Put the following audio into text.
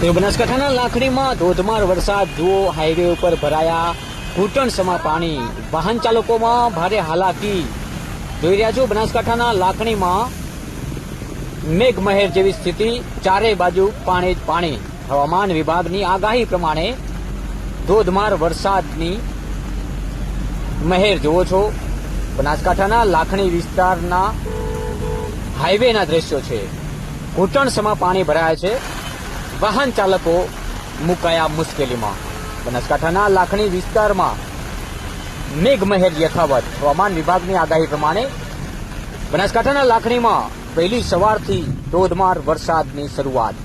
તો બનાસકાંઠાના લાખણીમાં ધોધમાર વરસાદ જુઓ, હાઈવે ઉપર ભરાયા ઘૂંટણસમા પાણી, વાહન ચાલકોમાં ભારે હાલાકી. જોઈ રહ્યા છો બનાસકાંઠાના લાખણીમાં મેઘમહેર જેવી સ્થિતિ, ચારે બાજુ પાણી જ પાણી. હવામાન વિભાગની આગાહી પ્રમાણે ધોધમાર વરસાદની મહેર જુઓ છો. બનાસકાંઠાના લાખણી વિસ્તારના હાઈવેના દ્રશ્યો છે. ઘૂંટણસમા પાણી ભરાયા છે, વાહન ચાલકો મુકાયા મુશ્કેલીમાં. બનાસકાંઠાના લાખણી વિસ્તારમાં મેઘમહેર યથાવત. હવામાન વિભાગની આગાહી પ્રમાણે બનાસકાંઠાના લાખણીમાં વહેલી સવારથી ધોધમાર વરસાદની શરૂઆત.